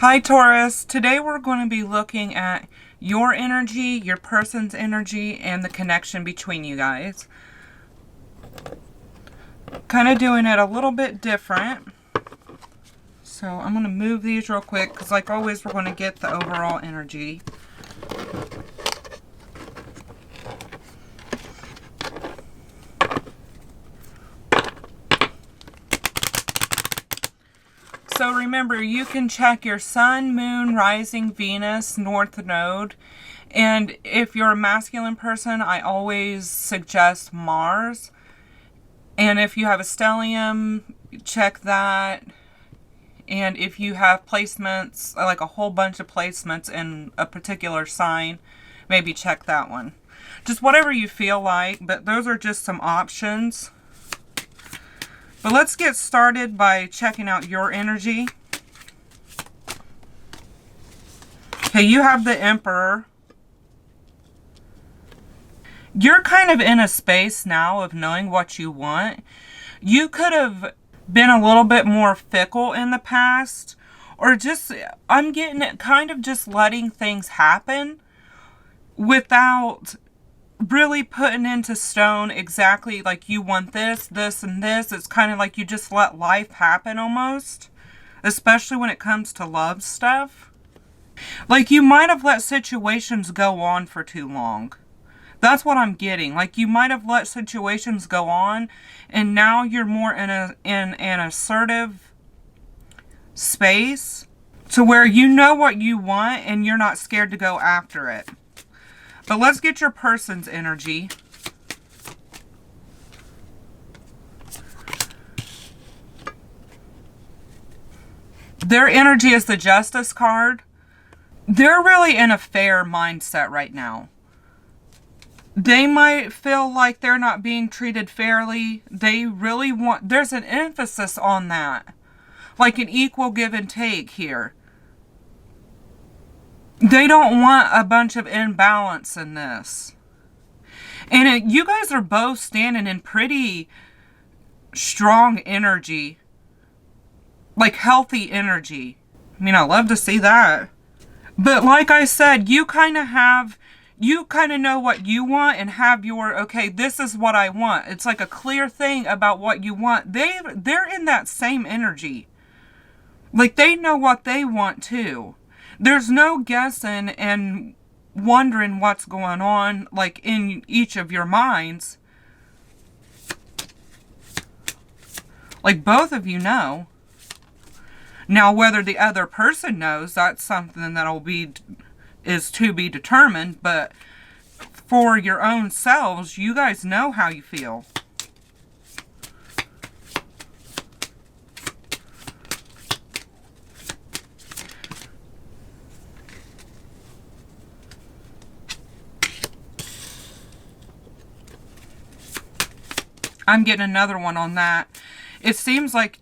Hi Taurus, today we're going to be looking at your energy, your person's energy, and the connection between you guys. Kind of doing it a little bit different. So I'm going to move these real quick because like always we're going to get the overall energy. So remember, you can check your sun, moon, rising, Venus, north node. And if you're a masculine person, I always suggest Mars. And if you have a stellium, check that. And if you have placements, like a whole bunch of placements in a particular sign, maybe check that one. Just whatever you feel like, but those are just some options. But let's get started by checking out your energy. Okay, you have the Emperor. You're kind of in a space now of knowing what you want. You could have been a little bit more fickle in the past, or just, I'm getting it, kind of just letting things happen without really putting into stone exactly like you want this, this, and this. It's kind of like you just let life happen almost, especially when it comes to love stuff. Like you might have let situations go on for too long. That's what I'm getting. Like you might have let situations go on and now you're more in an assertive space to where you know what you want and you're not scared to go after it. But let's get your person's energy. Their energy is the Justice card. They're really in a fair mindset right now. They might feel like they're not being treated fairly. They really want, there's an emphasis on that. Like an equal give and take here. They don't want a bunch of imbalance in this. And you guys are both standing in pretty strong energy. Like healthy energy. I mean, I love to see that. But like I said, you kind of know what you want and have your, okay, this is what I want. It's like a clear thing about what you want. They're in that same energy. Like they know what they want too. There's no guessing and wondering what's going on, like in each of your minds. Like both of you know. Now, whether the other person knows, that's something is to be determined. But for your own selves, you guys know how you feel. I'm getting another one on that. It seems like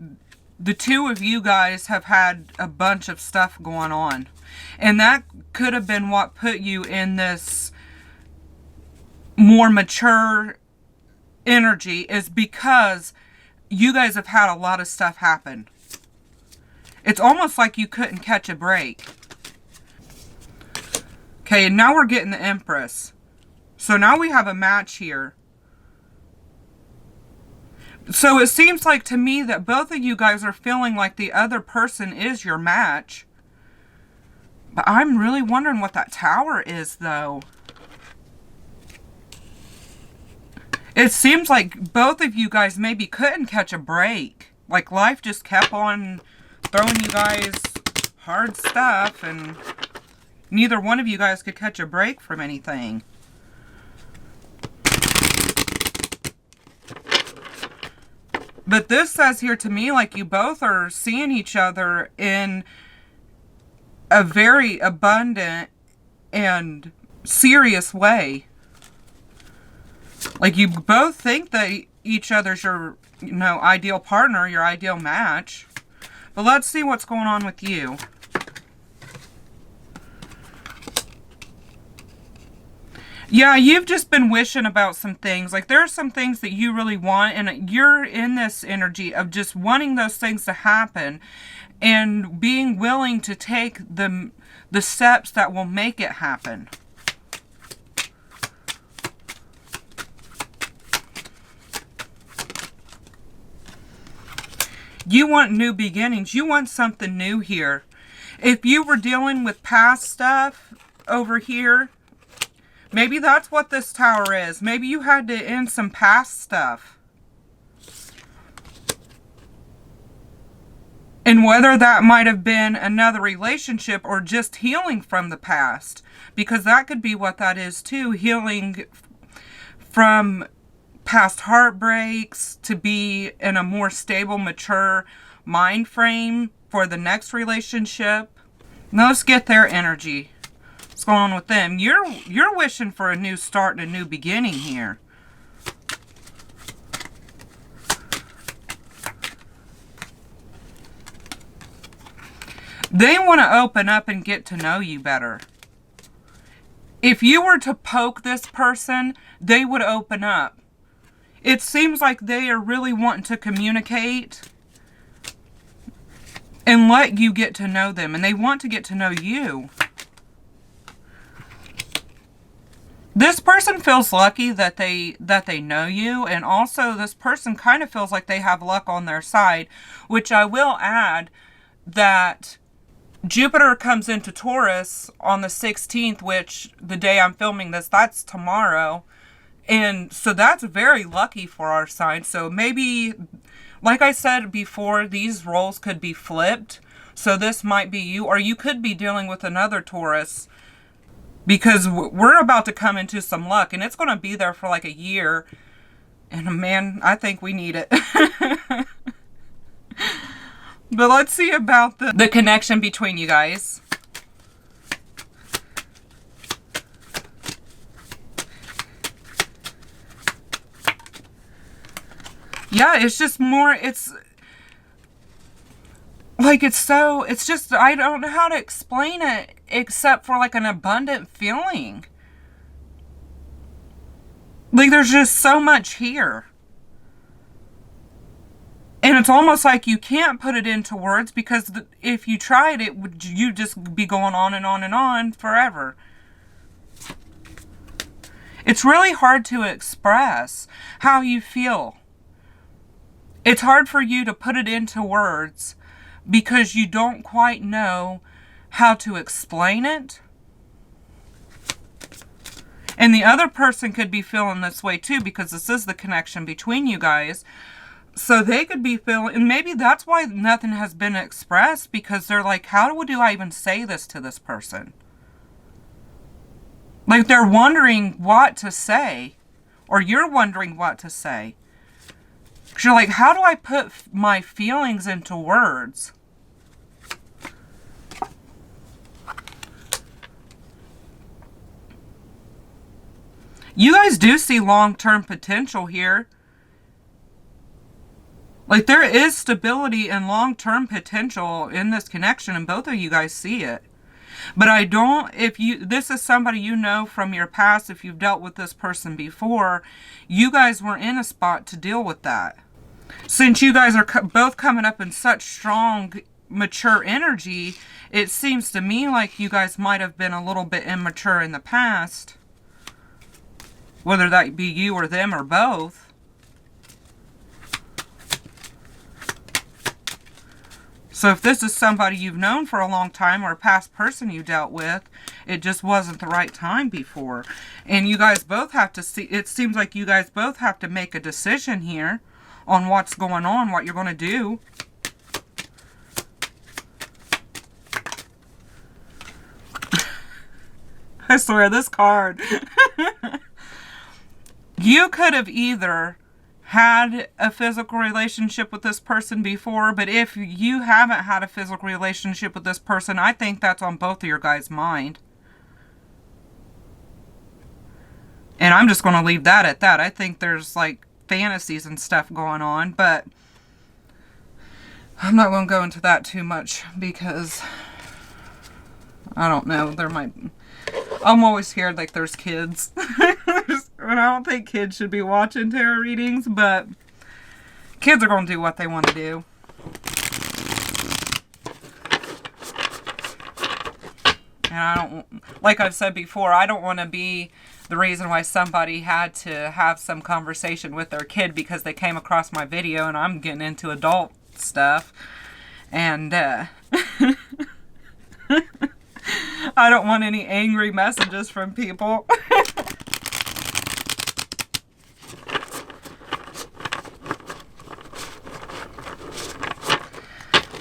the two of you guys have had a bunch of stuff going on. And that could have been what put you in this more mature energy, is because you guys have had a lot of stuff happen. It's almost like you couldn't catch a break. Okay, and now we're getting the Empress. So now we have a match here. So it seems like to me that both of you guys are feeling like the other person is your match. But I'm really wondering what that Tower is, though. It seems like both of you guys maybe couldn't catch a break. Like life just kept on throwing you guys hard stuff and neither one of you guys could catch a break from anything. But this says here to me like you both are seeing each other in a very abundant and serious way. Like you both think that each other's your, ideal partner, your ideal match. But let's see what's going on with you. Yeah, you've just been wishing about some things. Like, there are some things that you really want, and you're in this energy of just wanting those things to happen. and being willing to take the steps that will make it happen. You want new beginnings. You want something new here. If you were dealing with past stuff over here, maybe that's what this Tower is. Maybe you had to end some past stuff. And whether that might have been another relationship or just healing from the past. Because that could be what that is too. Healing from past heartbreaks to be in a more stable, mature mind frame for the next relationship. Now let's get their energy. What's going on with them? You're wishing for a new start and a new beginning here. They want to open up and get to know you better. If you were to poke this person, they would open up. It seems like they are really wanting to communicate and let you get to know them. And they want to get to know you. This person feels lucky that they know you. And also this person kind of feels like they have luck on their side. Which I will add that Jupiter comes into Taurus on the 16th, which the day I'm filming this, that's tomorrow. And so that's very lucky for our sign. So maybe, like I said before, these roles could be flipped. So this might be you, or you could be dealing with another Taurus. Because we're about to come into some luck, and it's going to be there for like a year. And man, I think we need it. But let's see about the connection between you guys. Yeah, it's just more, it's like, it's just, I don't know how to explain it except for like an abundant feeling. Like there's just so much here. And it's almost like you can't put it into words because if you tried it, you'd just be going on and on and on forever. It's really hard to express how you feel. It's hard for you to put it into words because you don't quite know how to explain it. And the other person could be feeling this way too because this is the connection between you guys. So they could be feeling, and maybe that's why nothing has been expressed, because they're like, how do I even say this to this person? Like they're wondering what to say, or you're wondering what to say. Because you're like, how do I put my feelings into words? You guys do see long-term potential here. Like, there is stability and long-term potential in this connection, and both of you guys see it. But I don't, this is somebody you know from your past, if you've dealt with this person before, you guys were in a spot to deal with that. Since you guys are both coming up in such strong, mature energy, it seems to me like you guys might have been a little bit immature in the past. Whether that be you or them or both. So if this is somebody you've known for a long time or a past person you dealt with, it just wasn't the right time before. And you guys both have to see, it seems like you guys both have to make a decision here on what's going on, what you're going to do. I swear, this card. You could have either had a physical relationship with this person before, but if you haven't had a physical relationship with this person, I think that's on both of your guys' mind. And I'm just going to leave that at that. I think there's like fantasies and stuff going on, but I'm not going to go into that too much because I don't know, there might, I'm always scared like there's kids. And I don't think kids should be watching tarot readings, but kids are going to do what they want to do. And I don't, like I've said before, I don't want to be the reason why somebody had to have some conversation with their kid because they came across my video and I'm getting into adult stuff. And I don't want any angry messages from people.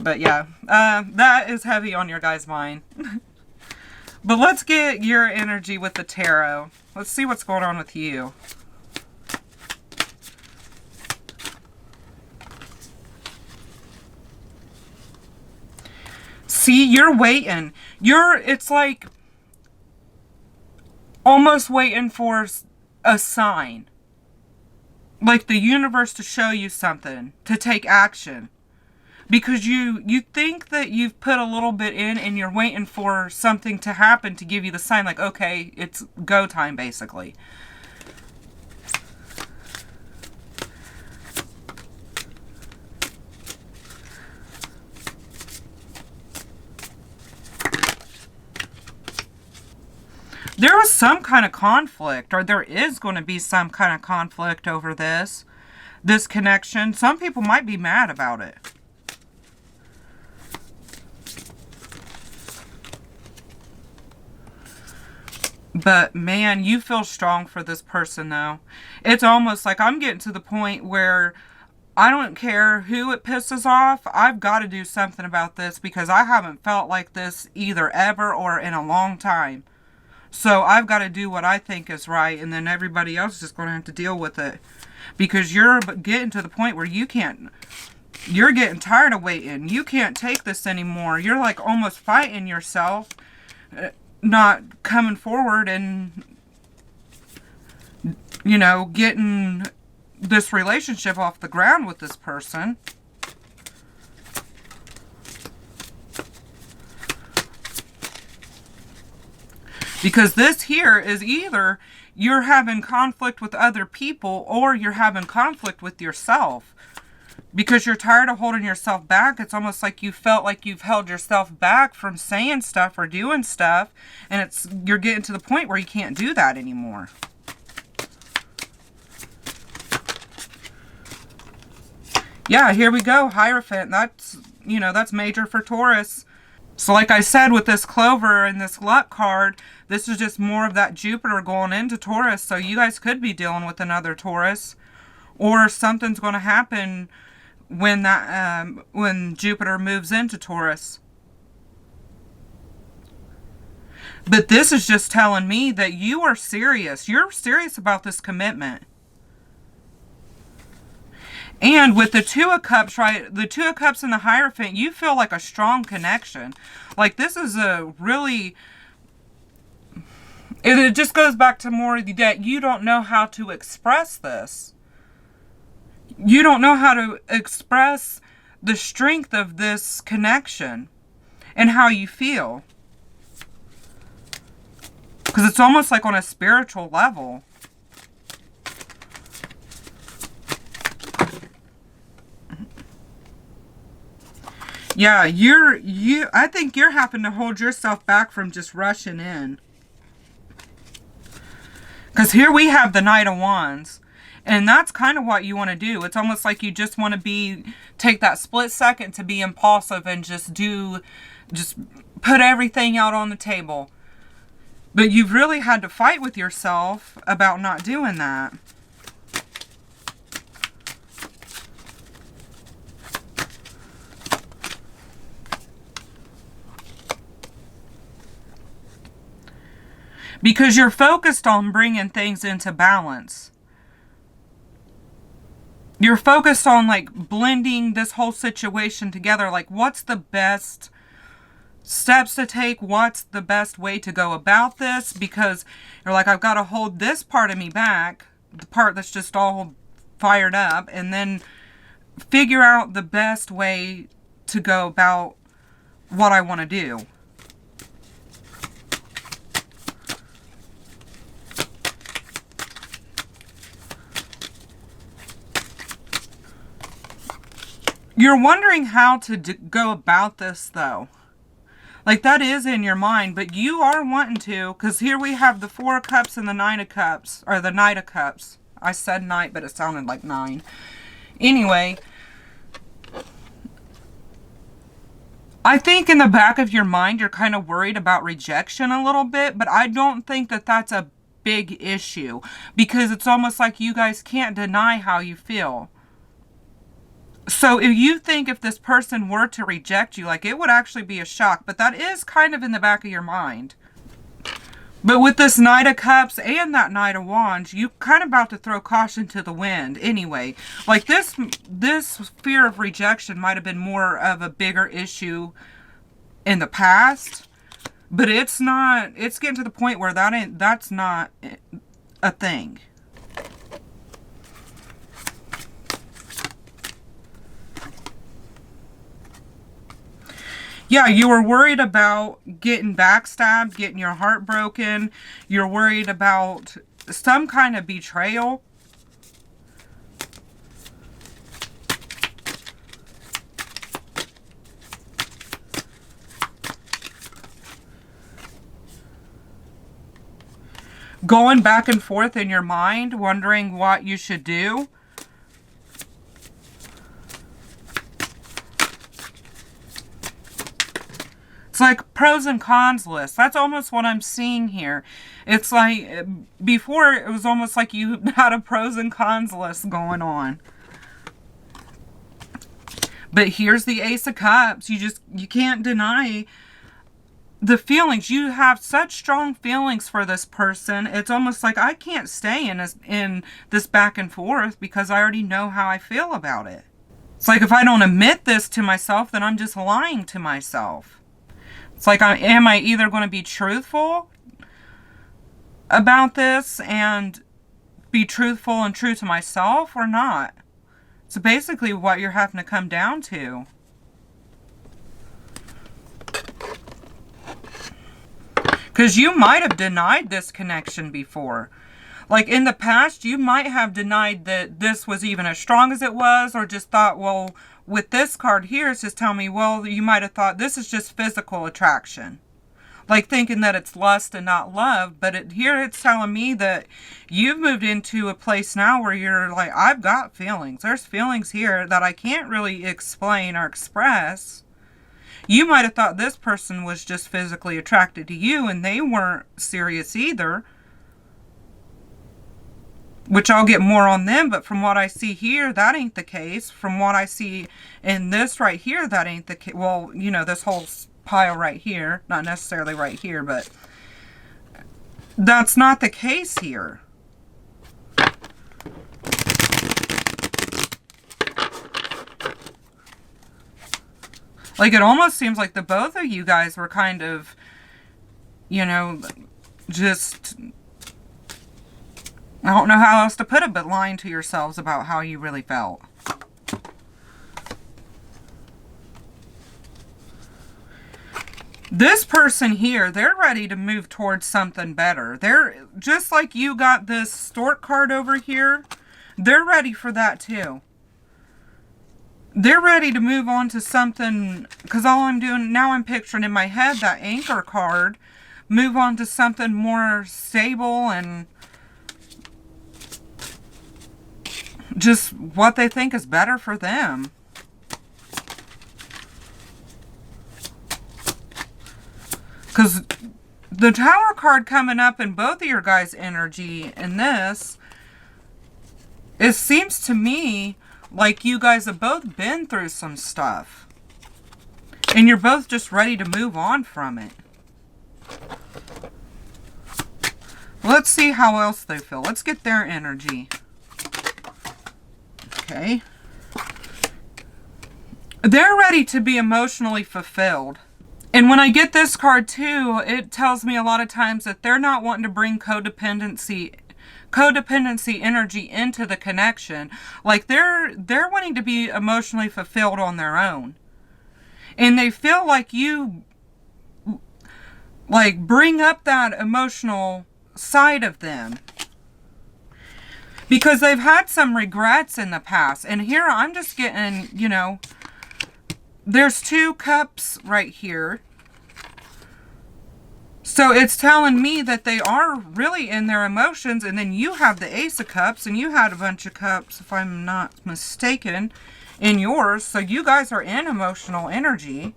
But yeah, that is heavy on your guys' mind. But let's get your energy with the tarot. Let's see what's going on with you. See, you're waiting. It's like almost waiting for a sign. Like the universe to show you something, to take action. Because you think that you've put a little bit in and you're waiting for something to happen to give you the sign, like, okay, it's go time, basically. There was some kind of conflict, or there is going to be some kind of conflict over this connection. Some people might be mad about it. But, man, you feel strong for this person, though. It's almost like I'm getting to the point where I don't care who it pisses off. I've got to do something about this because I haven't felt like this either ever or in a long time. So I've got to do what I think is right, and then everybody else is just going to have to deal with it. Because you're getting to the point where you can't... You're getting tired of waiting. You can't take this anymore. You're like almost fighting yourself. Not coming forward and, you know, getting this relationship off the ground with this person. Because this here is either you're having conflict with other people or you're having conflict with yourself. Because you're tired of holding yourself back. It's almost like you felt like you've held yourself back from saying stuff or doing stuff. And you're getting to the point where you can't do that anymore. Yeah, here we go. Hierophant. That's, you know, that's major for Taurus. So like I said, with this Clover and this luck card, this is just more of that Jupiter going into Taurus. So you guys could be dealing with another Taurus. Or something's going to happen when when Jupiter moves into Taurus. But this is just telling me that you are serious. You're serious about this commitment. And with the Two of Cups, right? The Two of Cups and the Hierophant, you feel like a strong connection. Like this is a really... It just goes back to more that you don't know how to express this. You don't know how to express the strength of this connection and how you feel. Because it's almost like on a spiritual level. Yeah, I think you're having to hold yourself back from just rushing in. Because here we have the Knight of Wands. And that's kind of what you want to do. It's almost like you just want to take that split second to be impulsive and just put everything out on the table. But you've really had to fight with yourself about not doing that. Because you're focused on bringing things into balance. You're focused on like blending this whole situation together. Like what's the best steps to take? What's the best way to go about this? Because you're like, I've got to hold this part of me back. The part that's just all fired up. And then figure out the best way to go about what I want to do. You're wondering how to go about this, though. Like, that is in your mind, but you are wanting to, because here we have the Four of Cups and the Nine of Cups, or the Knight of Cups. I said Knight, but it sounded like 9. Anyway, I think in the back of your mind, you're kind of worried about rejection a little bit, but I don't think that that's a big issue, because it's almost like you guys can't deny how you feel. So if you think if this person were to reject you, like, it would actually be a shock, but that is kind of in the back of your mind. But with this Knight of Cups and that Knight of Wands, you kind of about to throw caution to the wind anyway. Like, this fear of rejection might have been more of a bigger issue in the past, but it's not, it's getting to the point where that's not a thing. Yeah, you were worried about getting backstabbed, getting your heart broken. You're worried about some kind of betrayal. Going back and forth in your mind, wondering what you should do. It's like pros and cons list. That's almost what I'm seeing here. It's like, before it was almost like you had a pros and cons list going on. But here's the Ace of Cups. You can't deny the feelings. You have such strong feelings for this person. It's almost like I can't stay in this back and forth because I already know how I feel about it. It's like if I don't admit this to myself, then I'm just lying to myself. It's like, am I either going to be truthful about this and be truthful and true to myself or not? It's basically what you're having to come down to. Because you might have denied this connection before. Like, in the past, you might have denied that this was even as strong as it was, or just thought, well, with this card here, it's just telling me, well, you might have thought this is just physical attraction. Like, thinking that it's lust and not love. But here it's telling me that you've moved into a place now where you're like, I've got feelings. There's feelings here that I can't really explain or express. You might have thought this person was just physically attracted to you and they weren't serious either. Which I'll get more on them, but from what I see here, that ain't the case. From what I see in this right here, that ain't the case. Well, you know, this whole pile right here. Not necessarily right here, but that's not the case here. Like, it almost seems like the both of you guys were kind of, you know, just, I don't know how else to put it, but lying to yourselves about how you really felt. This person here, they're ready to move towards something better. They're, just like you got this stork card over here, they're ready for that too. They're ready to move on to something, because all I'm doing, now I'm picturing in my head that anchor card, move on to something more stable and just what they think is better for them. Because the Tower card coming up in both of your guys' energy in this, it seems to me like you guys have both been through some stuff. And you're both just ready to move on from it. Let's see how else they feel. Let's get their energy. Okay. They're ready to be emotionally fulfilled. And when I get this card too, it tells me a lot of times that they're not wanting to bring codependency energy into the connection. Like they're wanting to be emotionally fulfilled on their own. And they feel like you like bring up that emotional side of them. Because they've had some regrets in the past. And here I'm just getting, you know, there's 2 cups right here. So it's telling me that they are really in their emotions, and then you have the Ace of Cups, and you had a bunch of cups, if I'm not mistaken, in yours. So you guys are in emotional energy.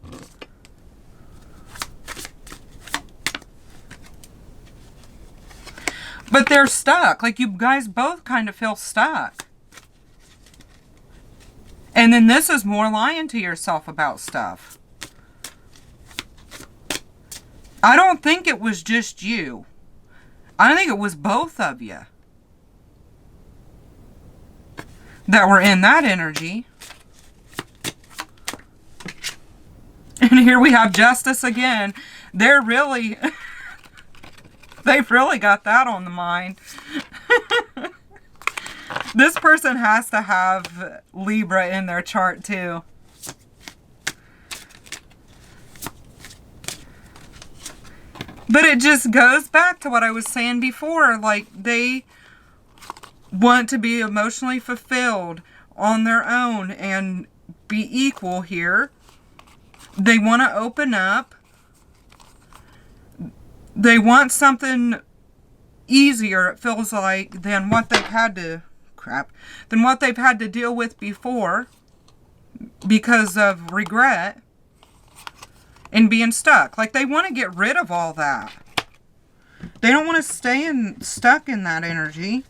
But they're stuck. Like, you guys both kind of feel stuck. And then this is more lying to yourself about stuff. I don't think it was just you. I think it was both of you that were in that energy. And here we have Justice again. They're really... they've really got that on the mind. This person has to have Libra in their chart too. But it just goes back to what I was saying before. Like, they want to be emotionally fulfilled on their own and be equal here. They want to open up. They want something easier, it feels like, than what they've had to... than what they've had to deal with before because of regret and being stuck. Like, they want to get rid of all that. They don't want to stay stuck in that energy.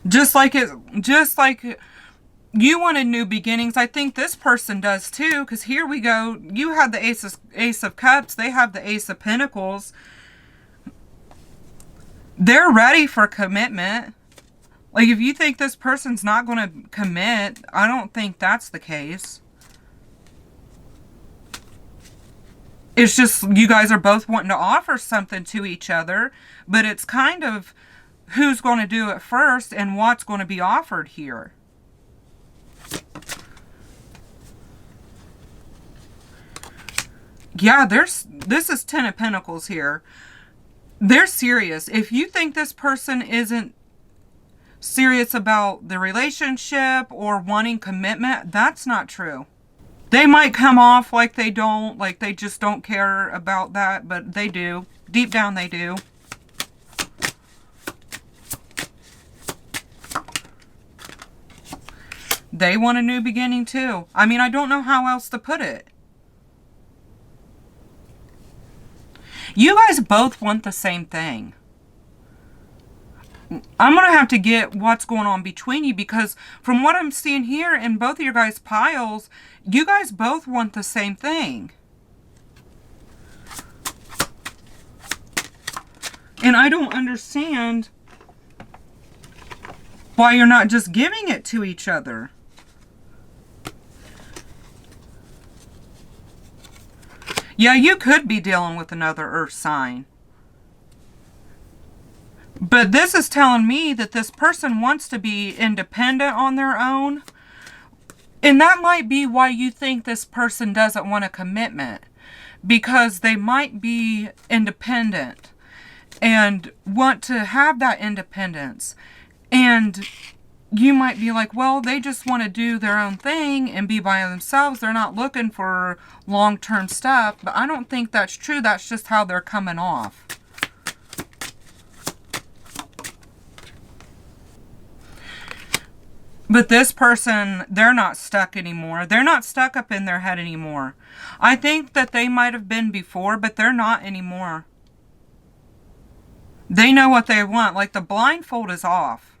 Just like you wanted new beginnings, I think this person does too, because here we go. You have the Ace of Cups. They have the Ace of Pentacles. They're ready for commitment. Like, if you think this person's not going to commit, I don't think that's the case. It's just you guys are both wanting to offer something to each other, but it's kind of who's going to do it first and what's going to be offered here. Yeah, this is Ten of Pentacles here. They're serious. If you think this person isn't serious about the relationship or wanting commitment, that's not true. They might come off like they don't, like they just don't care about that, but they do. Deep down they do. They want a new beginning too. I mean, I don't know how else to put it. You guys both want the same thing. I'm going to have to get what's going on between you, because from what I'm seeing here in both of your guys' piles, you guys both want the same thing. And I don't understand why you're not just giving it to each other. Yeah, you could be dealing with another earth sign. But this is telling me that this person wants to be independent on their own. And that might be why you think this person doesn't want a commitment. Because they might be independent and want to have that independence. And you might be like, well, they just want to do their own thing and be by themselves. They're not looking for long-term stuff. But I don't think that's true. That's just how they're coming off. But this person, they're not stuck anymore. They're not stuck up in their head anymore. I think that they might have been before, but they're not anymore. They know what they want. Like, the blindfold is off.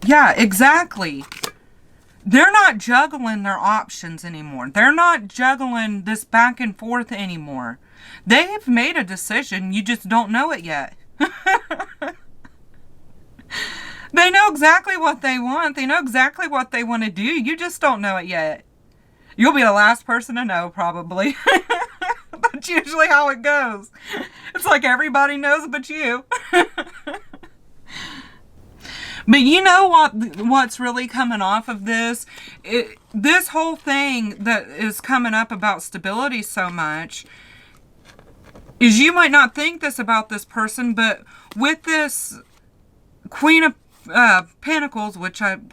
Yeah, exactly. They're not juggling their options anymore. They're not juggling this back and forth anymore. They've made a decision. You just don't know it yet. They know exactly what they want. They know exactly what they want to do. You just don't know it yet. You'll be the last person to know, probably. That's usually how it goes. It's like everybody knows but you. But you know what's really coming off of this? This whole thing that is coming up about stability so much is you might not think this about this person, but with this Queen of Pentacles,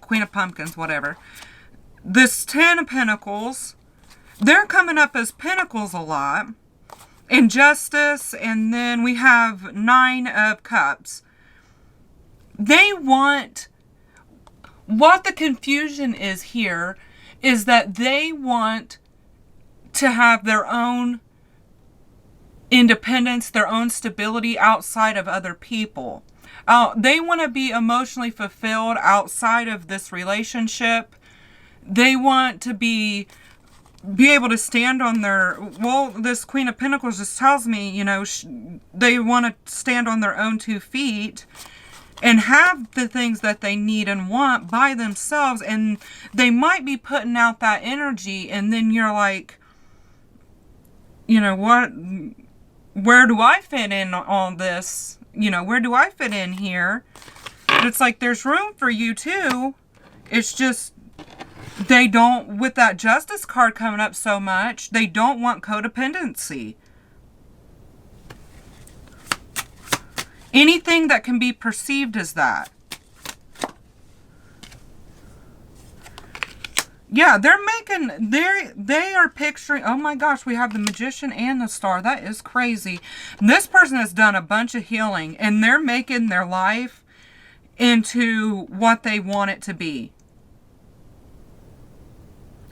Queen of Pumpkins, whatever. This 10 of Pentacles, they're coming up as Pentacles a lot. And Justice, and then we have 9 of Cups. They want, what the confusion is here, is that they want to have their own independence, their own stability outside of other people. They want to be emotionally fulfilled outside of this relationship. They want to be able to stand on their, well, this Queen of Pentacles just tells me, you know, they want to stand on their own 2 feet and have the things that they need and want by themselves. And they might be putting out that energy, and then you're like, you know, where do I fit in on this? You know, where do I fit in here? But it's like, there's room for you too. It's just, they don't, with that Justice card coming up so much, they don't want codependency. Anything that can be perceived as that. Yeah, they are picturing, oh my gosh, we have the Magician and the Star. That is crazy. This person has done a bunch of healing, and they're making their life into what they want it to be.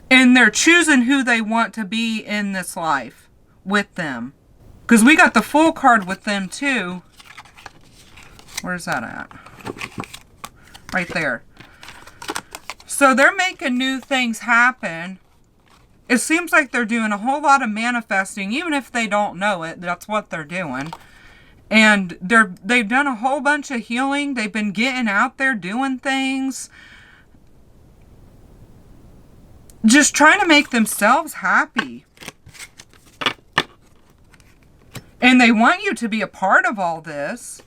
And they're choosing who they want to be in this life with them. Because we got the Fool card with them too. Where's that at? Right there. So they're making new things happen. It seems like they're doing a whole lot of manifesting, even if they don't know it. That's what they're doing. And they've done a whole bunch of healing. They've been getting out there doing things. Just trying to make themselves happy. And they want you to be a part of all this.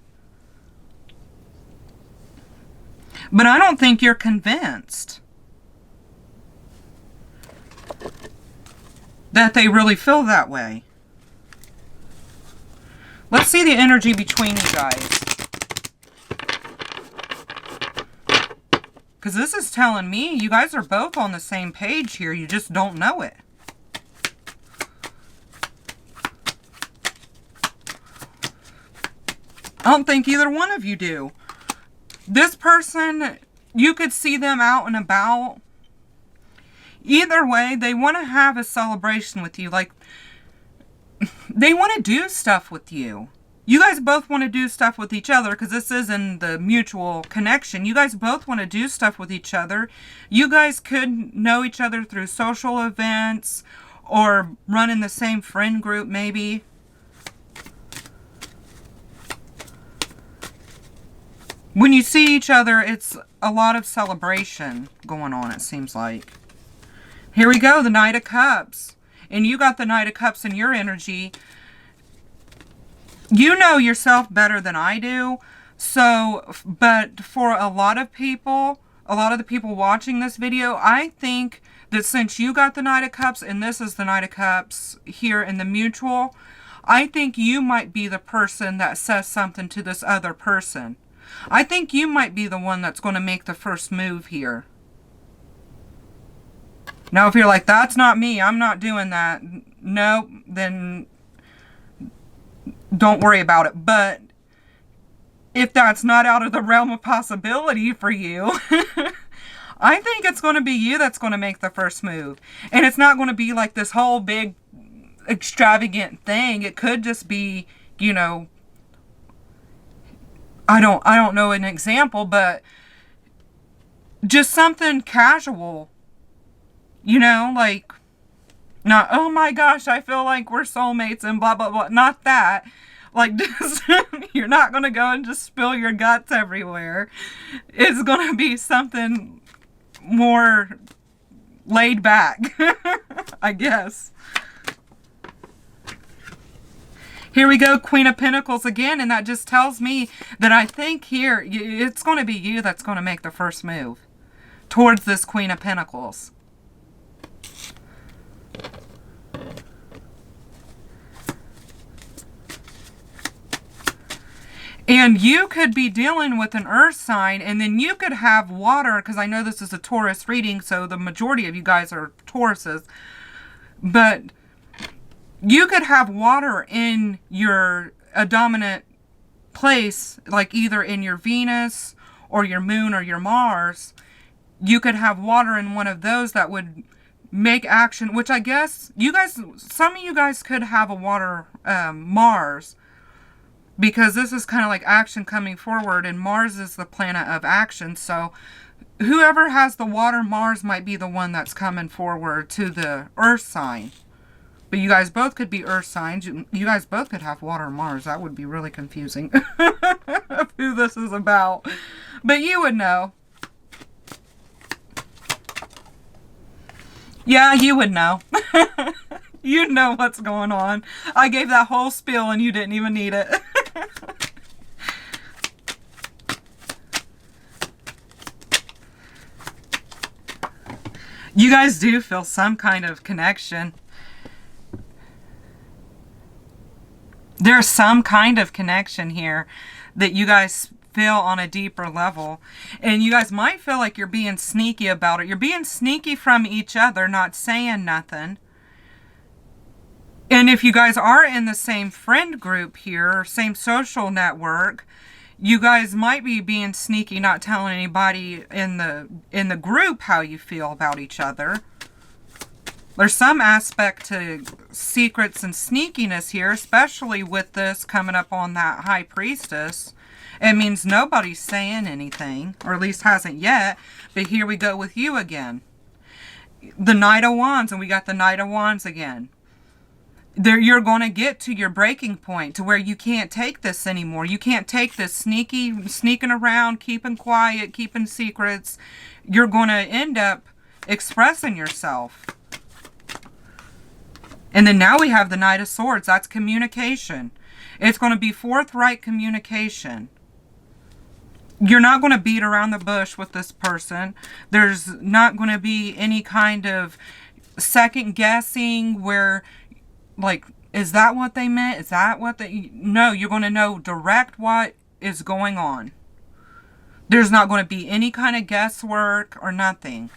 But I don't think you're convinced that they really feel that way. Let's see the energy between you guys. Because this is telling me you guys are both on the same page here. You just don't know it. I don't think either one of you do. This person, you could see them out and about. Either way, they want to have a celebration with you. Like, they want to do stuff with you. You guys both want to do stuff with each other, because this is in the mutual connection. You guys both want to do stuff with each other. You guys could know each other through social events or run in the same friend group maybe. When you see each other, it's a lot of celebration going on, it seems like. Here we go, the Knight of Cups. And you got the Knight of Cups in your energy. You know yourself better than I do. So, but for a lot of the people watching this video, I think that since you got the Knight of Cups, and this is the Knight of Cups here in the mutual, I think you might be the person that says something to this other person. I think you might be the one that's going to make the first move here. Now, if you're like, that's not me, I'm not doing that, no, then don't worry about it. But if that's not out of the realm of possibility for you, I think it's going to be you that's going to make the first move. And it's not going to be like this whole big extravagant thing. It could just be, you know, I don't know an example, but just something casual, you know, like, not, oh my gosh, I feel like we're soulmates and blah, blah, blah. Not that. Like, just, you're not going to go and just spill your guts everywhere. It's going to be something more laid back, I guess. Here we go, Queen of Pentacles again, and that just tells me that I think here, it's going to be you that's going to make the first move towards this Queen of Pentacles. And you could be dealing with an earth sign, and then you could have water, because I know this is a Taurus reading, so the majority of you guys are Tauruses. But you could have water in a dominant place, like either in your Venus or your Moon or your Mars. You could have water in one of those that would make action, which I guess you guys, some of you guys could have a water Mars, because this is kind of like action coming forward, and Mars is the planet of action. So whoever has the water Mars might be the one that's coming forward to the earth sign. But you guys both could be earth signs. You guys both could have water Mars. That would be really confusing of who this is about. But you would know. Yeah, you would know. You'd know what's going on. I gave that whole spiel and you didn't even need it. You guys do feel some kind of connection. There's some kind of connection here that you guys feel on a deeper level. And you guys might feel like you're being sneaky about it. You're being sneaky from each other, not saying nothing. And if you guys are in the same friend group here, or same social network, you guys might be being sneaky, not telling anybody in the group how you feel about each other. There's some aspect to secrets and sneakiness here, especially with this coming up on that High Priestess. It means nobody's saying anything, or at least hasn't yet. But here we go with you again. The Knight of Wands, and we got the Knight of Wands again. You're going to get to your breaking point to where you can't take this anymore. You can't take this sneaking around, keeping quiet, keeping secrets. You're going to end up expressing yourself. And then now we have the Knight of Swords. That's communication. It's going to be forthright communication. You're not going to beat around the bush with this person. There's not going to be any kind of second guessing where, like, is that what they meant? Is that what they... No, you're going to know direct what is going on. There's not going to be any kind of guesswork or nothing.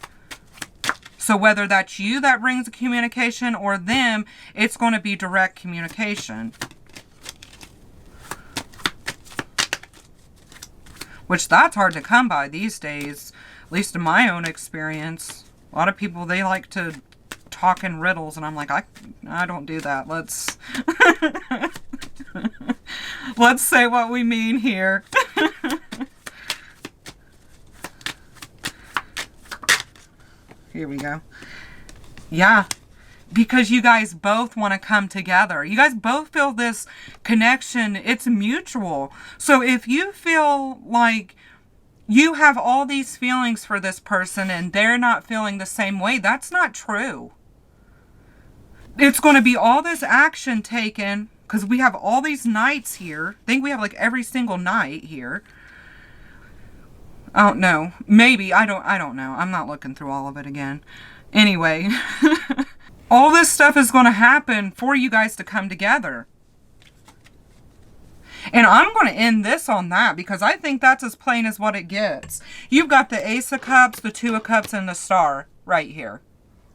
So whether that's you that brings the communication or them, it's going to be direct communication. Which that's hard to come by these days, at least in my own experience. A lot of people, they like to talk in riddles, and I'm like, I don't do that. Let's let's say what we mean here. Here we go. Yeah, because you guys both want to come together. You guys both feel this connection. It's mutual. So if you feel like you have all these feelings for this person and they're not feeling the same way, that's not true. It's going to be all this action taken, because we have all these knights here. I think we have like every single knight here. Oh, no. Maybe. I don't know. I'm not looking through all of it again. Anyway. All this stuff is going to happen for you guys to come together. And I'm going to end this on that, because I think that's as plain as what it gets. You've got the Ace of Cups, the Two of Cups, and the Star right here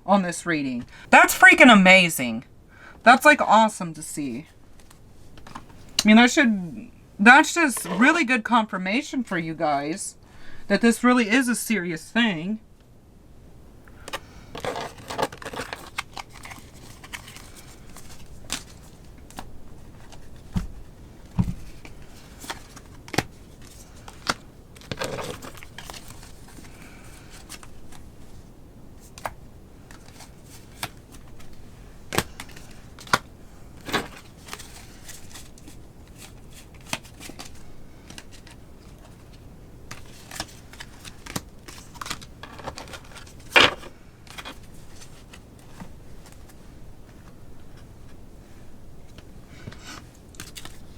on this reading. That's freaking amazing. That's like awesome to see. I mean, that's just really good confirmation for you guys that this really is a serious thing.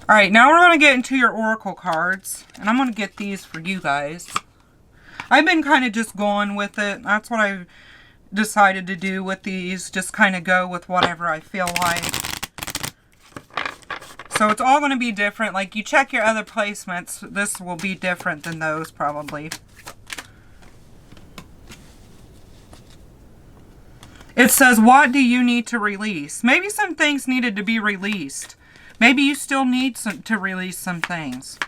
All right, now we're going to get into your oracle cards, and I'm going to get these for you guys. I've been kind of just going with it. That's what I decided to do with these. Just kind of go with whatever I feel like. So it's all going to be different. Like, you check your other placements. This will be different than those, probably. It says, what do you need to release? Maybe some things needed to be released. Maybe you still need to release some things.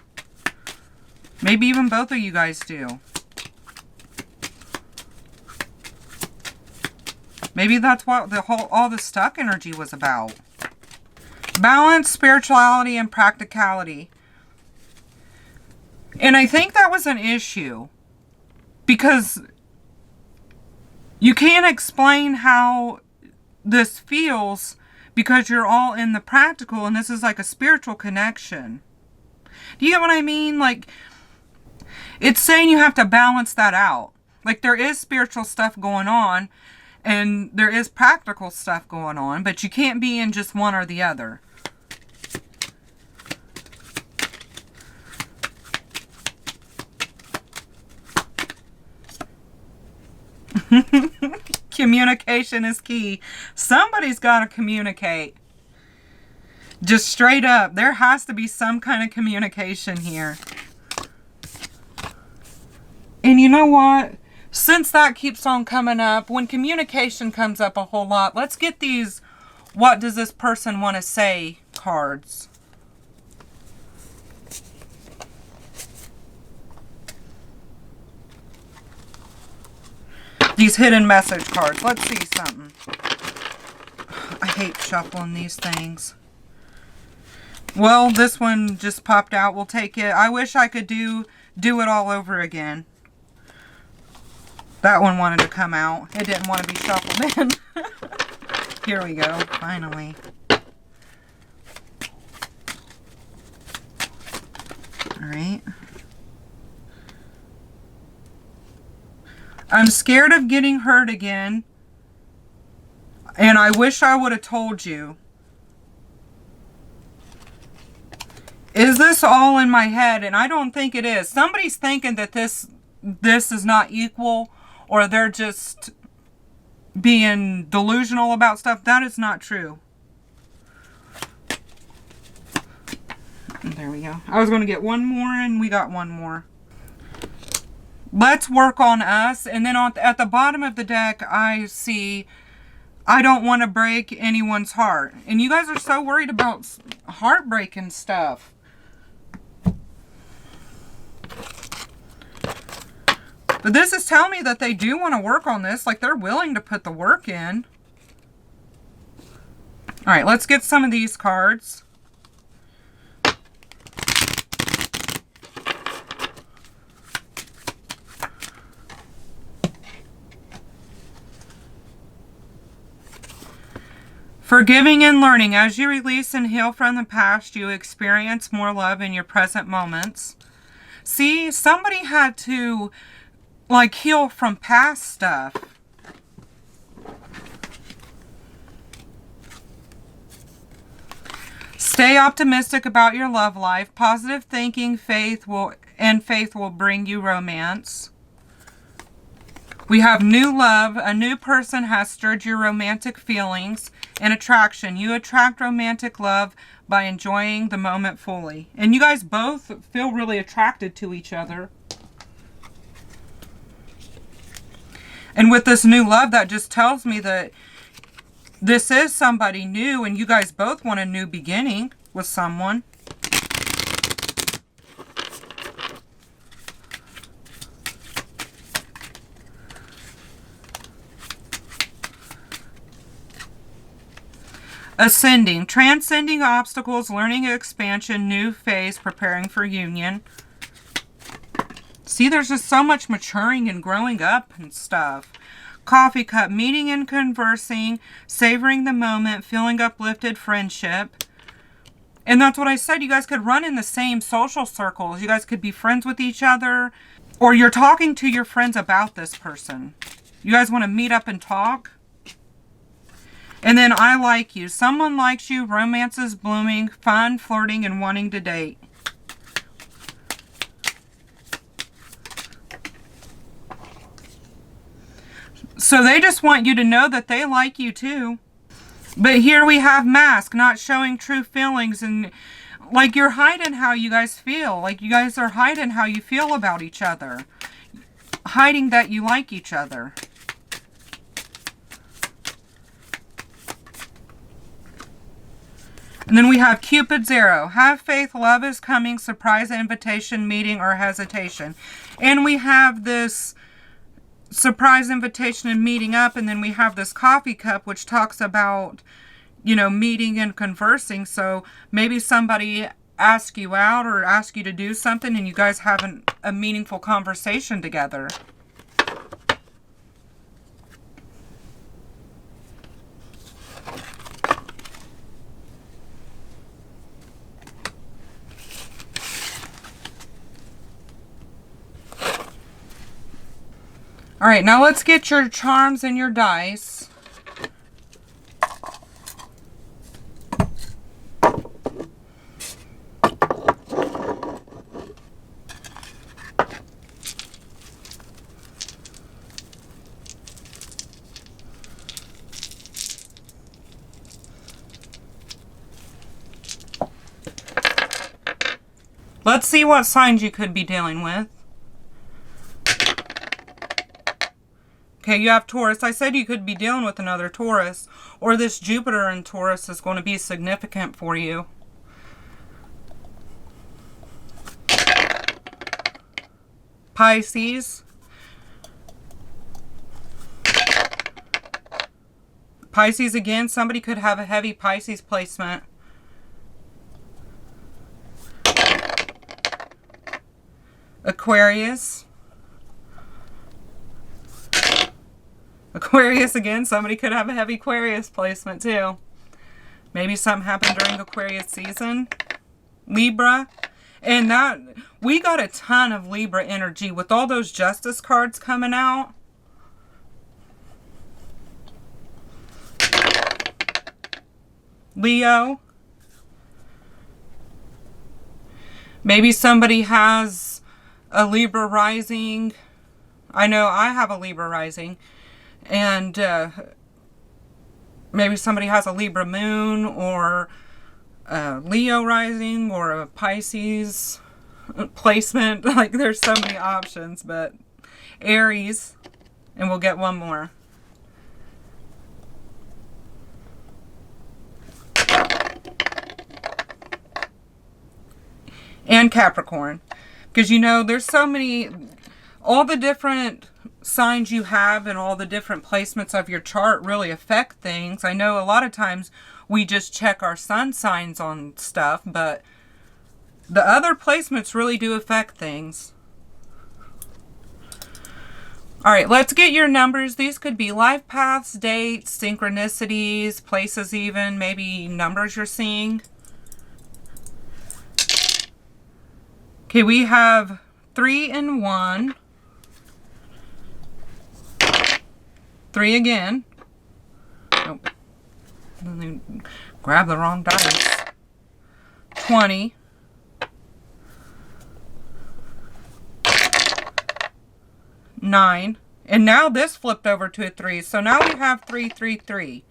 Maybe even both of you guys do. Maybe that's what all the stuck energy was about. Balance, spirituality, and practicality. And I think that was an issue. Because you can't explain how this feels because you're all in the practical, and this is like a spiritual connection. Do you get what I mean? Like, it's saying you have to balance that out. Like, there is spiritual stuff going on, and there is practical stuff going on, but you can't be in just one or the other. Communication is key. Somebody's got to communicate. Just straight up. There has to be some kind of communication here. And you know what? Since that keeps on coming up, when communication comes up a whole lot, let's get these what does this person want to say cards. These hidden message cards. Let's see something. I hate shuffling these things. Well, this one just popped out. We'll take it. I wish I could do it all over again. That one wanted to come out. It didn't want to be shuffled in. Here we go. Finally. All right. I'm scared of getting hurt again, and I wish I would have told you. Is this all in my head? And I don't think it is. Somebody's thinking that this is not equal, or they're just being delusional about stuff. That is not true. There we go. I was going to get one more, and we got one more. Let's work on us. And then at the bottom of the deck, I see, I don't want to break anyone's heart. And you guys are so worried about heartbreak and stuff. But this is telling me that they do want to work on this. Like, they're willing to put the work in. All right, let's get some of these cards. Forgiving and learning. As you release and heal from the past, you experience more love in your present moments. See, somebody had to, like, heal from past stuff. Stay optimistic about your love life. Positive thinking, faith will bring you romance. We have new love. A new person has stirred your romantic feelings and attraction. You attract romantic love by enjoying the moment fully. And you guys both feel really attracted to each other. And with this new love, that just tells me that this is somebody new, and you guys both want a new beginning with someone. Ascending, transcending obstacles, learning expansion, new phase, preparing for union. See, there's just so much maturing and growing up and stuff. Coffee cup, meeting and conversing, savoring the moment, feeling uplifted, friendship. And that's what I said. You guys could run in the same social circles. You guys could be friends with each other. Or you're talking to your friends about this person. You guys want to meet up and talk? And then I like you. Someone likes you. Romance is blooming. Fun, flirting, and wanting to date. So they just want you to know that they like you too. But here we have mask, not showing true feelings, and like you're hiding how you guys feel. Like you guys are hiding how you feel about each other. Hiding that you like each other. And then we have Cupid's arrow. Have faith, love is coming, surprise, invitation, meeting, or hesitation. And we have this surprise invitation and meeting up, and then we have this coffee cup which talks about, you know, meeting and conversing. So maybe somebody asks you out or asks you to do something and you guys have a meaningful conversation together. All right, now let's get your charms and your dice. Let's see what signs you could be dealing with. Okay, you have Taurus. I said you could be dealing with another Taurus, or this Jupiter in Taurus is going to be significant for you. Pisces. Pisces again, somebody could have a heavy Pisces placement. Aquarius. Aquarius again, somebody could have a heavy Aquarius placement too. Maybe something happened during Aquarius season. Libra. And that, we got a ton of Libra energy with all those Justice cards coming out. Leo. Maybe somebody has a Libra rising. I know I have a Libra rising. And maybe somebody has a Libra moon or a Leo rising or a Pisces placement. Like there's so many options, but Aries, and we'll get one more. And Capricorn. Because you know, there's so many, all the different signs you have and all the different placements of your chart really affect things. I know a lot of times we just check our sun signs on stuff, but the other placements really do affect things. All right, let's get your numbers. These could be life paths, dates, synchronicities, places even, maybe numbers you're seeing. Okay, we have 3 and 1. 3 again. Nope. Grab the wrong dice. 20. 9. And now this flipped over to a 3. So now we have 3, 3, 3.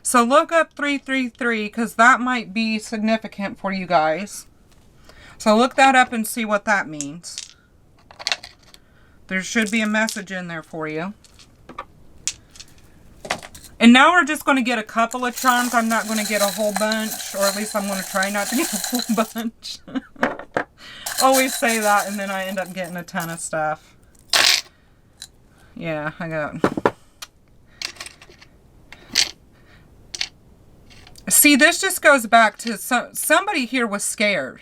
So look up 3, 3, 3 because that might be significant for you guys. So look that up and see what that means. There should be a message in there for you. And now we're just going to get a couple of charms. I'm not going to get a whole bunch, or at least I'm going to try not to get a whole bunch. Always say that, and then I end up getting a ton of stuff. Yeah, I got... See, this just goes back to somebody here was scared.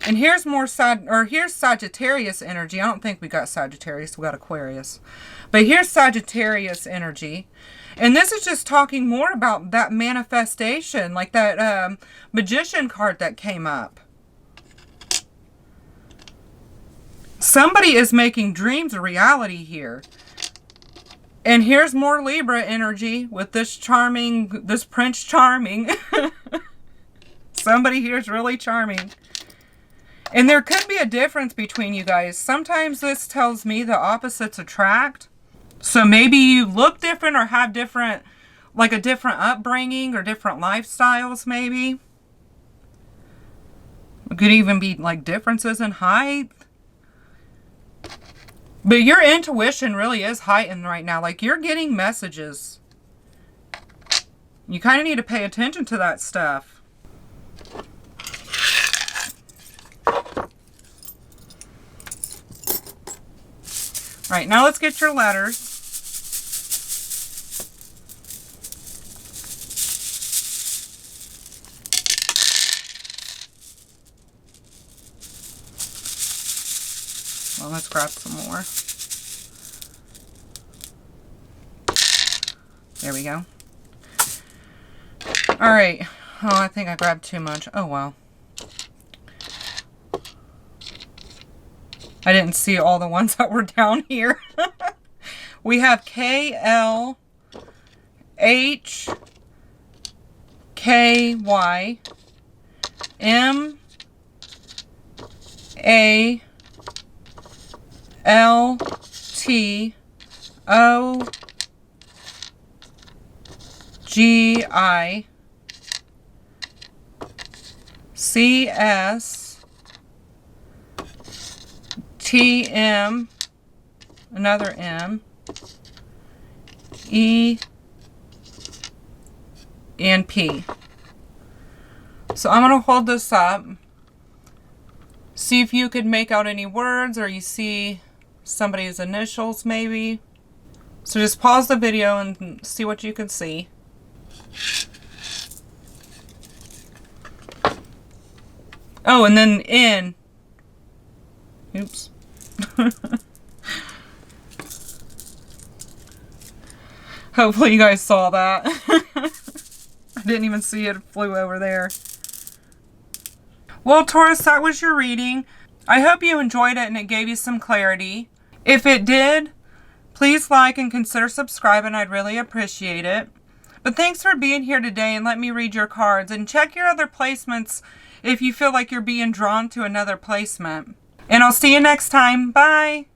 And here's more here's Sagittarius energy. I don't think we got Sagittarius, we got Aquarius. But here's Sagittarius energy. And this is just talking more about that manifestation, like that Magician card that came up. Somebody is making dreams a reality here. And here's more Libra energy with this Prince Charming. Somebody here is really charming. And there could be a difference between you guys. Sometimes this tells me the opposites attract. So maybe you look different or have different, like a different upbringing or different lifestyles maybe. It could even be like differences in height. But your intuition really is heightened right now. Like you're getting messages. You kind of need to pay attention to that stuff. All right, now let's get your letters. Well, let's grab some more. There we go. All right. Oh, I think I grabbed too much. Oh, well. I didn't see all the ones that were down here. We have K, L, H, K, Y, M, A, L, T, O, G, I, C, S, T, M, another M, E, and P. So I'm going to hold this up. See if you could make out any words or you see somebody's initials maybe. So just pause the video and see what you can see. Oh, and then N. Oops. Hopefully you guys saw that. I didn't even see it flew over there. Well, Taurus, that was your reading. I hope you enjoyed it and it gave you some clarity. If it did, please like and consider subscribing. I'd really appreciate it. But thanks for being here today and let me read your cards. And check your other placements if you feel like you're being drawn to another placement. And I'll see you next time. Bye.